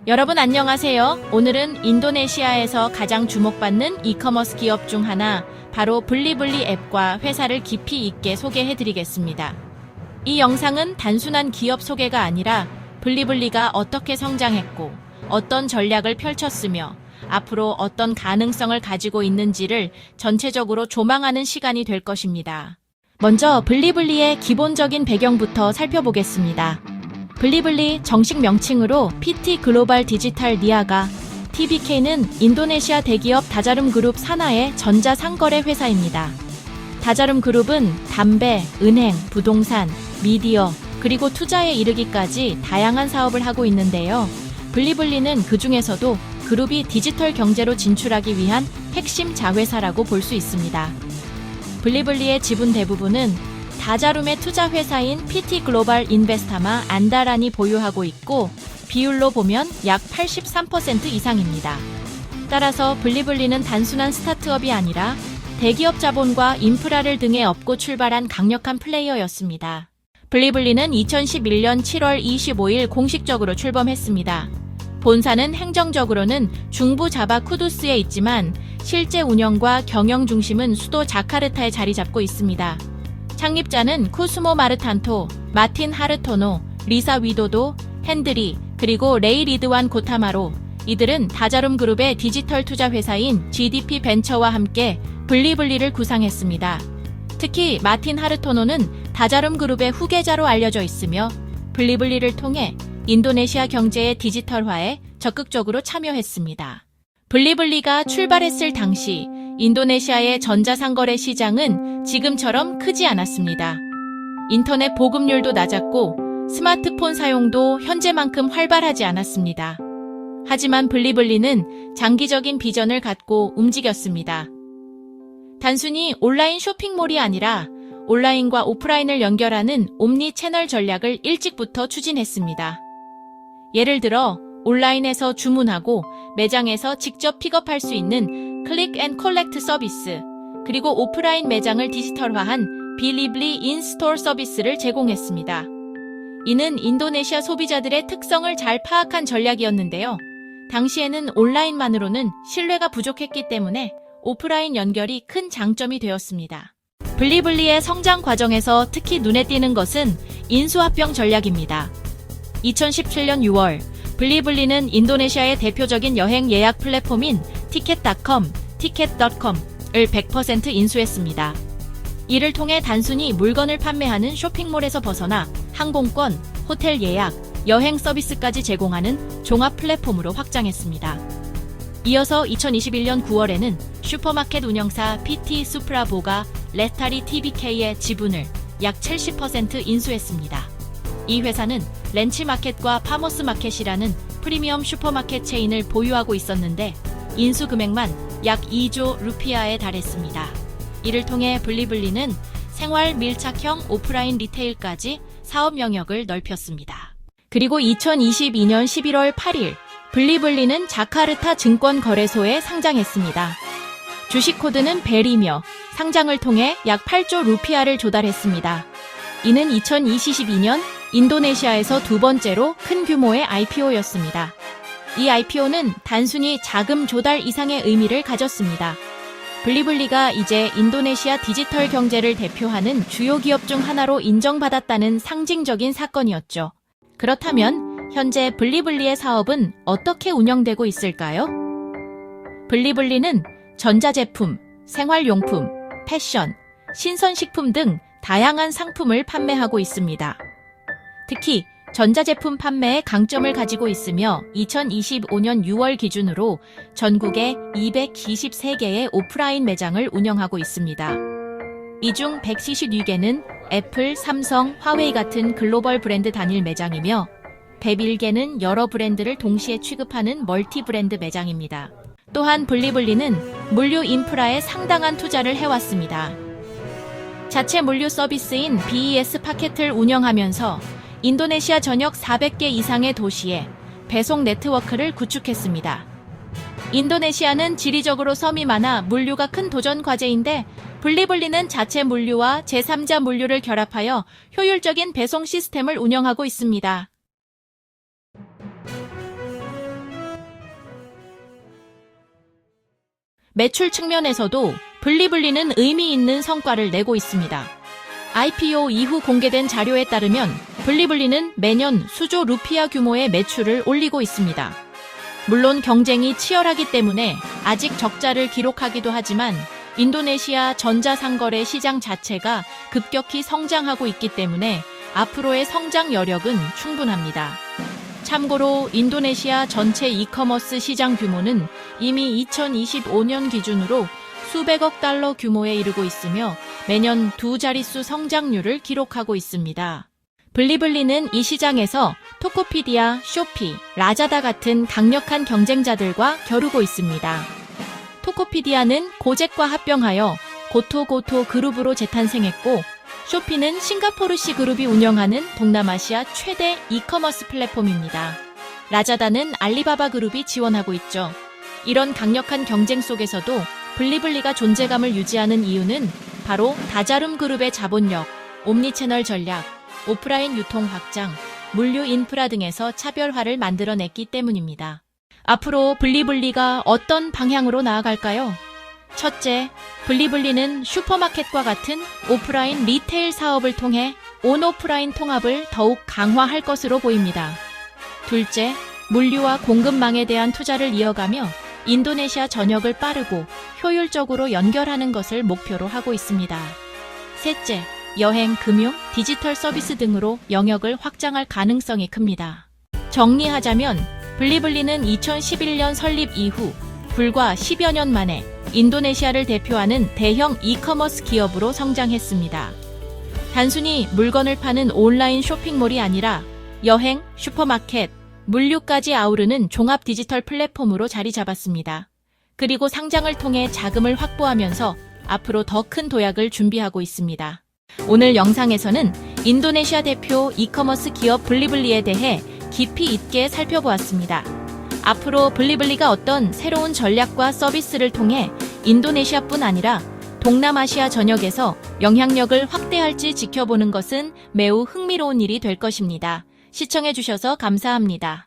여러분 안녕하세요. 오늘은 인도네시아에서 가장 주목받는 이커머스 기업 중 하나, 바로 블리블리 앱과 회사를 깊이 있게 소개해드리겠습니다. 이 영상은 단순한 기업 소개가 아니라 블리블리가 어떻게 성장했고, 어떤 전략을 펼쳤으며, 앞으로 어떤 가능성을 가지고 있는지를 전체적으로 조망하는 시간이 될 것입니다. 먼저 블리블리의 기본적인 배경부터 살펴보겠습니다. 블리블리 정식 명칭으로 PT 글로벌 디지털 니아가, TBK는 인도네시아 대기업 다자름 그룹 산하의 전자상거래 회사입니다. 다자름 그룹은 담배, 은행, 부동산, 미디어, 그리고 투자에 이르기까지 다양한 사업을 하고 있는데요. 블리블리는 그 중에서도 그룹이 디지털 경제로 진출하기 위한 핵심 자회사라고 볼 수 있습니다. 블리블리의 지분 대부분은 다자룸의 투자 회사인 PT 글로벌 인베스타마 안다란이 보유하고 있고, 비율로 보면 약 83% 이상입니다. 따라서 블리블리는 단순한 스타트업이 아니라 대기업 자본과 인프라를 등에 업고 출발한 강력한 플레이어였습니다. 블리블리는 2011년 7월 25일 공식적으로 출범했습니다. 본사는 행정적으로는 중부 자바 쿠두스에 있지만 실제 운영과 경영 중심은 수도 자카르타에 자리 잡고 있습니다. 창립자는 쿠스모 마르탄토, 마틴 하르토노, 리사 위도도, 핸드리, 그리고 레이 리드완 고타마로. 이들은 다자룸 그룹의 디지털 투자 회사인 GDP 벤처와 함께 블리블리를 구상했습니다. 특히 마틴 하르토노는 다자룸 그룹의 후계자로 알려져 있으며 블리블리를 통해 인도네시아 경제의 디지털화에 적극적으로 참여했습니다. 블리블리가 출발했을 당시 인도네시아의 전자상거래 시장은 지금처럼 크지 않았습니다. 인터넷 보급률도 낮았고 스마트폰 사용도 현재만큼 활발하지 않았습니다. 하지만 블리블리는 장기적인 비전을 갖고 움직였습니다. 단순히 온라인 쇼핑몰이 아니라 온라인과 오프라인을 연결하는 옴니 채널 전략을 일찍부터 추진했습니다. 예를 들어 온라인에서 주문하고 매장에서 직접 픽업할 수 있는 클릭 앤 컬렉트 서비스, 그리고 오프라인 매장을 디지털화한 빌리블리 인스토어 서비스를 제공했습니다. 이는 인도네시아 소비자들의 특성을 잘 파악한 전략이었는데요. 당시에는 온라인만으로는 신뢰가 부족했기 때문에 오프라인 연결이 큰 장점이 되었습니다. 블리블리의 성장 과정에서 특히 눈에 띄는 것은 인수합병 전략입니다. 2017년 6월, 블리블리는 인도네시아의 대표적인 여행 예약 플랫폼인 티켓닷컴을 100% 인수했습니다. 이를 통해 단순히 물건을 판매하는 쇼핑몰에서 벗어나 항공권, 호텔 예약, 여행 서비스까지 제공하는 종합 플랫폼으로 확장했습니다. 이어서 2021년 9월에는 슈퍼마켓 운영사 PT 수프라보가 레스타리 TBK의 지분을 약 70% 인수했습니다. 이 회사는 렌치마켓과 파머스마켓이라는 프리미엄 슈퍼마켓 체인을 보유하고 있었는데 인수 금액만 약 2조 루피아에 달했습니다. 이를 통해 블리블리는 생활 밀착형 오프라인 리테일까지 사업 영역을 넓혔습니다. 그리고 2022년 11월 8일, 블리블리는 자카르타 증권거래소에 상장했습니다. 주식 코드는 벨이며 상장을 통해 약 8조 루피아를 조달했습니다. 이는 2022년 인도네시아에서 두 번째로 큰 규모의 IPO였습니다. 이 IPO는 단순히 자금 조달 이상의 의미를 가졌습니다. 블리블리가 이제 인도네시아 디지털 경제를 대표하는 주요 기업 중 하나로 인정받았다는 상징적인 사건이었죠. 그렇다면 현재 블리블리의 사업은 어떻게 운영되고 있을까요? 블리블리는 전자제품, 생활용품, 패션, 신선식품 등 다양한 상품을 판매하고 있습니다. 특히 전자제품 판매에 강점을 가지고 있으며 2025년 6월 기준으로 전국에 223개의 오프라인 매장을 운영하고 있습니다. 이 중 172개는 애플, 삼성, 화웨이 같은 글로벌 브랜드 단일 매장이며 101개는 여러 브랜드를 동시에 취급하는 멀티 브랜드 매장입니다. 또한 블리블리는 물류 인프라에 상당한 투자를 해왔습니다. 자체 물류 서비스인 BES 파켓을 운영하면서 인도네시아 전역 400개 이상의 도시에 배송 네트워크를 구축했습니다. 인도네시아는 지리적으로 섬이 많아 물류가 큰 도전 과제인데 블리블리는 자체 물류와 제3자 물류를 결합하여 효율적인 배송 시스템을 운영하고 있습니다. 매출 측면에서도 블리블리는 의미 있는 성과를 내고 있습니다. IPO 이후 공개된 자료에 따르면 블리블리는 매년 수조 루피아 규모의 매출을 올리고 있습니다. 물론 경쟁이 치열하기 때문에 아직 적자를 기록하기도 하지만 인도네시아 전자상거래 시장 자체가 급격히 성장하고 있기 때문에 앞으로의 성장 여력은 충분합니다. 참고로 인도네시아 전체 이커머스 시장 규모는 이미 2025년 기준으로 수백억 달러 규모에 이르고 있으며 매년 두 자릿수 성장률을 기록하고 있습니다. 블리블리는 이 시장에서 토코피디아, 쇼피, 라자다 같은 강력한 경쟁자들과 겨루고 있습니다. 토코피디아는 고잭과 합병하여 고토고토 그룹으로 재탄생했고, 쇼피는 싱가포르시 그룹이 운영하는 동남아시아 최대 이커머스 플랫폼입니다. 라자다는 알리바바 그룹이 지원하고 있죠. 이런 강력한 경쟁 속에서도 블리블리가 존재감을 유지하는 이유는 바로 다자룸 그룹의 자본력, 옴니채널 전략, 오프라인 유통 확장, 물류 인프라 등에서 차별화를 만들어냈기 때문입니다. 앞으로 블리블리가 어떤 방향으로 나아갈까요? 첫째, 블리블리는 슈퍼마켓과 같은 오프라인 리테일 사업을 통해 온오프라인 통합을 더욱 강화할 것으로 보입니다. 둘째, 물류와 공급망에 대한 투자를 이어가며 인도네시아 전역을 빠르고 효율적으로 연결하는 것을 목표로 하고 있습니다. 셋째, 여행, 금융, 디지털 서비스 등으로 영역을 확장할 가능성이 큽니다. 정리하자면 블리블리는 2011년 설립 이후 불과 10여 년 만에 인도네시아를 대표하는 대형 이커머스 기업으로 성장했습니다. 단순히 물건을 파는 온라인 쇼핑몰이 아니라 여행, 슈퍼마켓, 물류까지 아우르는 종합 디지털 플랫폼으로 자리 잡았습니다. 그리고 상장을 통해 자금을 확보하면서 앞으로 더 큰 도약을 준비하고 있습니다. 오늘 영상에서는 인도네시아 대표 이커머스 기업 블리블리에 대해 깊이 있게 살펴보았습니다. 앞으로 블리블리가 어떤 새로운 전략과 서비스를 통해 인도네시아뿐 아니라 동남아시아 전역에서 영향력을 확대할지 지켜보는 것은 매우 흥미로운 일이 될 것입니다. 시청해주셔서 감사합니다.